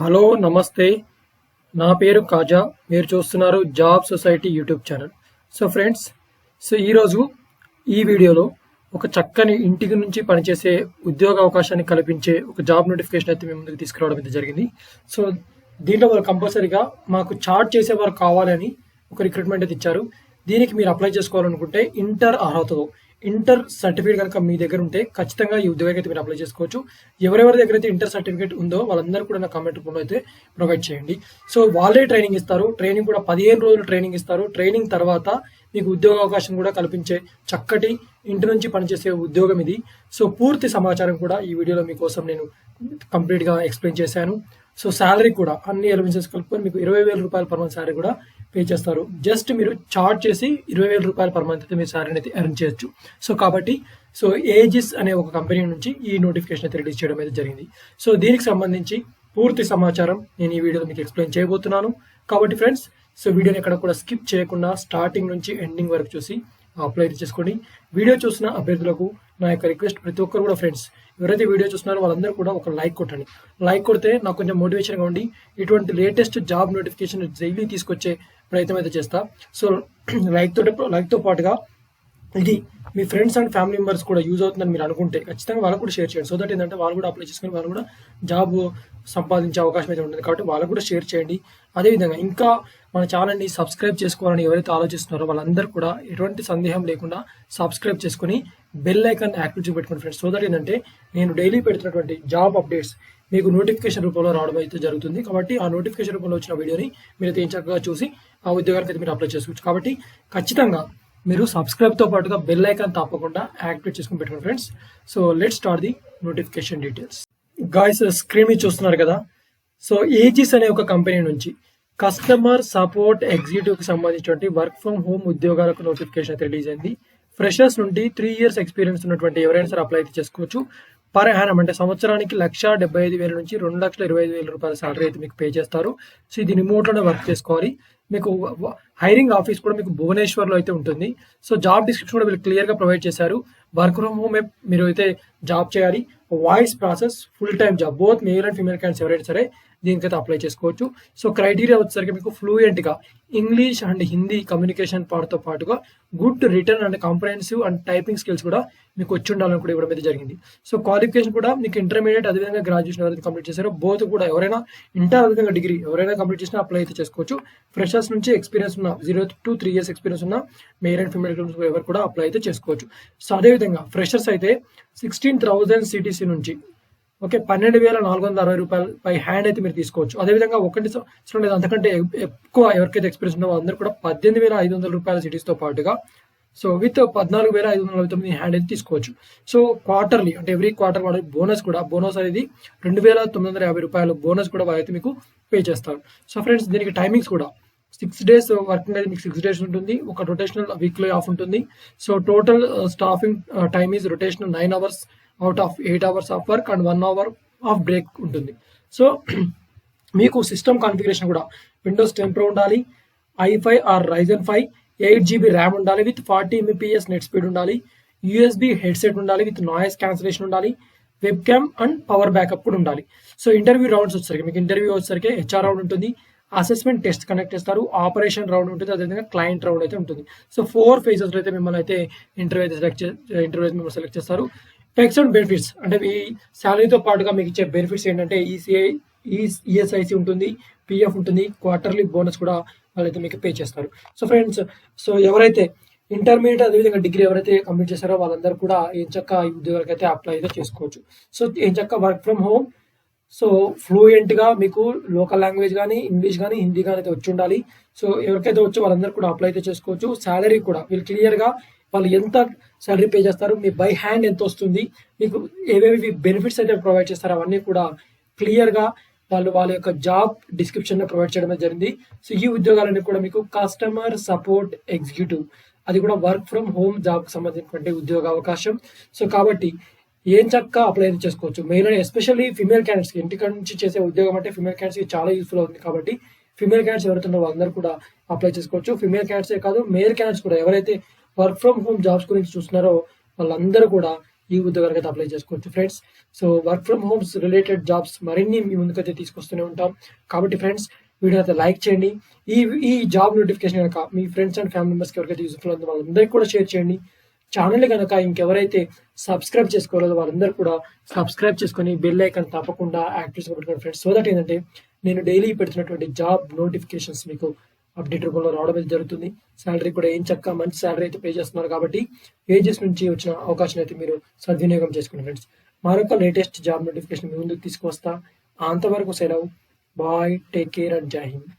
Hello నమస్తే. నా పేరు కాజా. మీరు చూస్తున్నారు job society YouTube channel. Friends, ఈరోజు ఈ వీడియోలో ఒక చక్కని ఇంటికి నుంచి పనిచేసే ఉద్యోగ అవకాశాన్ని కల్పించే ఒక జాబ్ నోటిఫికేషన్ అయితే మేము ముందుకు తీసుకురావడం అయితే జరిగింది. సో దీంట్లో వాళ్ళు కంపల్సరీగా మాకు చార్ట్ చేసేవారు కావాలని ఒక రిక్రూట్మెంట్ అయితే ఇచ్చారు. దీనికి మీరు అప్లై చేసుకోవాలనుకుంటే ఇంటర్ అర్హతతో ఇంటర్ సర్టిఫికేట్ కనుక మీ దగ్గర ఉంటే ఖచ్చితంగా ఈ ఉద్యోగానికి అయితే మీరు అప్లై చేసుకోవచ్చు. ఎవరెవరి దగ్గర అయితే ఇంటర్ సర్టిఫికేట్ ఉందో వాళ్ళందరూ కూడా నా కామెంట్ రూపంలో అయితే ప్రొవైడ్ చేయండి. వాళ్ళే ట్రైనింగ్ ఇస్తారు. ట్రైనింగ్ కూడా 15 రోజులు ట్రైనింగ్ ఇస్తారు. ట్రైనింగ్ తర్వాత మీకు ఉద్యోగ అవకాశం కూడా కల్పించే చక్కటి ఇంటి నుంచి పనిచేసే ఉద్యోగం ఇది. పూర్తి సమాచారం కూడా ఈ వీడియోలో మీకోసం నేను కంప్లీట్గా ఎక్స్ప్లెయిన్ చేశాను. శాలరీ కూడా అన్ని ఎలిమెంట్స్ కలుపుకొని మీకు 20,000 రూపాయలు పర్ మంత్ శాలరీ కూడా పే చేస్తారు. జస్ట్ మీరు చార్ట్ చేసి 20,000 రూపాయలు పర్ మంత్ అయితే మీరు శాలరీని అయితే ఎర్న్ చేయొచ్చు. కాబట్టి ఏజిస్ అనే ఒక కంపెనీ నుంచి ఈ నోటిఫికేషన్ అయితే రిలీజ్ చేయడం అయితే జరిగింది. దీనికి సంబంధించి పూర్తి సమాచారం నేను ఈ వీడియోలో మీకు ఎక్స్ప్లెయిన్ చేయబోతున్నాను. కాబట్టి ఫ్రెండ్స్, వీడియోని ఎక్కడ కూడా స్కిప్ చేయకుండా స్టార్టింగ్ నుంచి ఎండింగ్ వరకు చూసి అప్లై అయితే చేసుకోండి. వీడియో చూసిన అభ్యర్థులకు నా యొక్క రిక్వెస్ట్, ప్రతి ఒక్కరు కూడా ఫ్రెండ్స్ ఎవరైతే వీడియో చూస్తున్నారో వాళ్ళందరూ కూడా ఒక లైక్ కొట్టండి. లైక్ కొడితే నాకు కొంచెం మోటివేషన్గా ఉండి ఇటువంటి లేటెస్ట్ జాబ్ నోటిఫికేషన్ డైలీ తీసుకొచ్చే ప్రయత్నం అయితే చేస్తా. లైక్తో పాటుగా ఇది మీ ఫ్రెండ్స్ అండ్ ఫ్యామిలీ మెంబర్స్ కూడా యూజ్ అవుతుందని మీరు అనుకుంటే ఖచ్చితంగా వాళ్ళకు కూడా షేర్ చేయండి. దట్ ఏంటంటే వాళ్ళు కూడా అప్లై చేసుకుని వాళ్ళు కూడా జాబ్ సంపాదించే అవకాశం అయితే ఉంటుంది. కాబట్టి వాళ్ళకు కూడా షేర్ చేయండి. అదేవిధంగా ఇంకా మన ఛానల్ని సబ్స్క్రైబ్ చేసుకోవాలని ఎవరైతే ఆలోచిస్తున్నారో వాళ్ళందరూ కూడా ఎటువంటి సందేహం లేకుండా సబ్స్క్రైబ్ చేసుకుని బెల్ ఐకాన్ యాక్టివ్ పెట్టుకోండి ఫ్రెండ్స్. దట్ ఏంటంటే నేను డైలీ పెడుతున్నటువంటి జాబ్ అప్డేట్స్ మీకు నోటిఫికేషన్ రూపంలో రావడం అయితే జరుగుతుంది. కాబట్టి ఆ నోటిఫికేషన్ రూపంలో వచ్చిన వీడియోని మీరు ఏం చక్కగా చూసి ఆ ఉద్యోగానికి అయితే మీరు అప్లై చేసుకోవచ్చు. కాబట్టి ఖచ్చితంగా మీరు సబ్స్క్రైబ్తో పాటుగా బెల్ ఐకాన్ తప్పకుండా యాక్టివేట్ చేసుకుని పెట్టుకోండి friends. Let's start the notification details. Guys, screen మీద చూస్తున్నారు కదా. ఏజిస్ అనే ఒక కంపెనీ నుంచి కస్టమర్ సపోర్ట్ ఎగ్జిక్యూటివ్కి సంబంధించినటువంటి వర్క్ ఫ్రమ్ హోమ్ ఉద్యోగాలకు నోటిఫికేషన్ అయితే రిలీజ్ అయింది. ఫ్రెషర్స్ నుండి 3 years ఎక్స్పీరియన్స్ ఉన్నటువంటి ఎవరైనా సరే అప్లై అయితే చేసుకోవచ్చు. పర్ యానం అంటే సంవత్సరానికి 1,75,000 నుంచి 2,25,000 రూపాయల సాలరీ అయితే మీకు పే చేస్తారు. ఇది రిమోట్లోనే వర్క్ చేసుకోవాలి. మీకు హైరింగ్ ఆఫీస్ కూడా మీకు భువనేశ్వర్లో అయితే ఉంటుంది. జాబ్ డిస్క్రిప్షన్ కూడా వీళ్ళు క్లియర్గా ప్రొవైడ్ చేశారు. వర్క్ ఫ్రమ్ హోమ్ మీరు అయితే జాబ్ చేయాలి. Voice process full time job, both male and female candidates ఎవరైనా సరే దీనికైతే అప్లై చేసుకోవచ్చు. క్రైటీరియా వచ్చేసరికి మీకు ఫ్లూయెంట్గా ఇంగ్లీష్ అండ్ హిందీ కమ్యూనికేషన్ పార్ట్తో పాటుగా good return and comprehensive and typing skills కూడా మీకు వచ్చి ఉండాలని కూడా ఇవ్వడం అయితే జరిగింది. క్వాలిఫికేషన్ కూడా మీకు ఇంటర్మీడియట్ అదేవిధంగా గ్రాడ్యుయేషన్ ఎవరైతే కంప్లీట్ చేశారో బోత్ కూడా ఎవరైనా ఇంటర్ అదేవిధంగా డిగ్రీ ఎవరైనా కంప్లీట్ చేసినా అప్లై అయితే చేసుకోవచ్చు. ఫ్రెషర్స్ నుంచి ఎక్స్పీరియన్స్ ఉన్న 0 to 3 years ఎక్స్పీరియన్స్ ఉన్న మేల్ అండ్ ఫీమేల్ ఎవరు కూడా అప్లై అయితే చేసుకోవచ్చు. అదేవిధంగా ఫ్రెషర్స్ అయితే 16,000 CTC నుంచి 12,460 రూపాయలు పై హ్యాండ్ అయితే మీరు తీసుకోవచ్చు. అదేవిధంగా 1 సంవత్సరం లేదా అంతకంటే ఎక్కువ ఎవరికైతే ఎక్స్పీరియన్స్ ఉన్నో అందరూ కూడా 18,500 రూపాయల సిటీస్తో పాటుగా విత్ 14,599 హ్యాండ్ అయితే తీసుకోవచ్చు. క్వార్టర్లీ అంటే ఎవ్రీ క్వార్టర్ వాడు బోనస్ అనేది 2,950 రూపాయలు బోనస్ కూడా వాళ్ళైతే మీకు పే చేస్తారు. ఫ్రెండ్స్, దీనికి టైమింగ్స్ కూడా 6 days వర్కింగ్ అయితే మీకు 6 days ఉంటుంది. ఒక రొటేషనల్ వీక్లీ ఆఫ్ ఉంటుంది. Total staffing time is rotational 9 hours out of 8 hours of work and 1 hour of break ఉంటుంది. మీకు సిస్టమ్ కాన్ఫిగరేషన్ కూడా విండోస్ 10 Pro ఉండాలి, i5 or Ryzen 5 8GB RAM ఉండాలి, విత్ 40 Mbps నెట్ స్పీడ్ ఉండాలి, USB headset ఉండాలి, with noise cancellation ఉండాలి, webcam and power backup కూడా ఉండాలి. ఇంటర్వ్యూ రౌండ్స్ వచ్చేసరికి మీకు HR రౌండ్ ఉంటుంది, అసెస్మెంట్ టెస్ట్ కండక్ట్ చేస్తారు, ఆపరేషన్ రౌండ్ ఉంటుంది, అదేవిధంగా క్లయింట్ రౌండ్ అయితే ఉంటుంది. 4 phases అయితే మిమ్మల్ని అయితే ఇంటర్వ్యూ మిమ్మల్ని సెలెక్ట్ చేస్తారు. టెక్స్ అండ్ బెనిఫిట్స్ అంటే ఈ శాలరీతో పాటుగా మీకు ఇచ్చే బెనిఫిట్స్ ఏంటంటే ESIC ఉంటుంది, PF ఉంటుంది, క్వార్టర్లీ బోనస్ కూడా వాళ్ళైతే మీకు పే చేస్తారు. ఫ్రెండ్స్, ఎవరైతే ఇంటర్మీడియట్ అదేవిధంగా డిగ్రీ ఎవరైతే కంప్లీట్ చేస్తారో వాళ్ళందరూ కూడా ఏం చక్క ఈ ఉద్యోగాలకు అయితే అప్లై అయితే చేసుకోవచ్చు. ఏం చక్క వర్క్ ఫ్రమ్ హోమ్ ఫ్లూయెంట్గా మీకు లోకల్ లాంగ్వేజ్ కానీ ఇంగ్లీష్ కానీ హిందీ కానీ అయితే వచ్చి ఉండాలి. ఎవరికైతే వచ్చో వాళ్ళందరూ కూడా అప్లై అయితే చేసుకోవచ్చు. శాలరీ కూడా వీళ్ళు క్లియర్గా వాళ్ళు ఎంత శాలరీ పే చేస్తారు, మీ బై హ్యాండ్ ఎంత వస్తుంది, మీకు ఏవేవి బెనిఫిట్స్ అయితే ప్రొవైడ్ చేస్తారు అవన్నీ కూడా క్లియర్గా వాళ్ళ యొక్క జాబ్ డిస్క్రిప్షన్లో ప్రొవైడ్ చేయడం జరిగింది. ఈ ఉద్యోగాలన్నీ కూడా మీకు కస్టమర్ సపోర్ట్ ఎగ్జిక్యూటివ్, అది కూడా వర్క్ ఫ్రమ్ హోమ్ జాబ్కి సంబంధించినటువంటి ఉద్యోగ అవకాశం. కాబట్టి ఏం చక్క అప్లై చేసుకోవచ్చు. మెయిన్ ఎస్పెషల్లీ ఫిమేల్ క్యాండిడేట్స్కి ఇంటికాడ నుంచి చేసే ఉద్యోగం అంటే ఫిమేల్ క్యాండిడేట్స్కి చాలా యూస్ఫుల్ అవుతుంది. కాబట్టి ఫిమేల్ క్యాండిడేట్స్ ఎవరైతే వాళ్ళందరూ కూడా అప్లై చేసుకోవచ్చు. ఫిమేల్ క్యాండిడేట్సే కాదు, మేల్ క్యాండిడేట్స్ కూడా ఎవరైతే వర్క్ ఫ్రమ్ హోమ్ జాబ్స్ గురించి చూస్తున్నారో వాళ్ళందరూ కూడా ఈ ఉద్యోగాలకు అయితే అప్లై చేసుకోవచ్చు friends. So work from homes related jobs మరిన్ని మీ ముందుకైతే తీసుకొస్తూనే ఉంటాం. కాబట్టి ఫ్రెండ్స్ వీడియో అయితే లైక్ చేయండి. ఈ ఈ జాబ్ నోటిఫికేషన్ కనుక మీ ఫ్రెండ్స్ అండ్ ఫ్యామిలీ మెంబర్స్కి ఎవరికైతే యూస్ఫుల్ ఉందో వాళ్ళందరికీ కూడా షేర్ చేయండి. ఛానల్ని కనుక ఇంకెవరైతే సబ్స్క్రైబ్ చేసుకోలేదో వాళ్ళందరూ కూడా సబ్స్క్రైబ్ చేసుకొని బెల్ ఐకాన్ తప్పకుండా యాక్టివ్ పెట్టుకోండి ఫ్రెండ్స్. సో దట్ ఏంటంటే నేను డైలీ పెడుతున్నటువంటి జాబ్ నోటిఫికేషన్స్ మీకు అప్డేట్ రూపంలో రావడం అయితే జరుగుతుంది. శాలరీ కూడా ఏం చక్క మంచి శాలరీ అయితే పే చేస్తున్నారు కాబట్టి ఏజెస్ నుంచి వచ్చిన అవకాశం అయితే మీరు సద్వినియోగం చేసుకోండి ఫ్రెండ్స్. మరొక లేటెస్ట్ జాబ్ నోటిఫికేషన్ మీ ముందుకు తీసుకువస్తా. అంతవరకు సెలవు. బాయ్, టేక్ కేర్ అండ్ జై హింద్.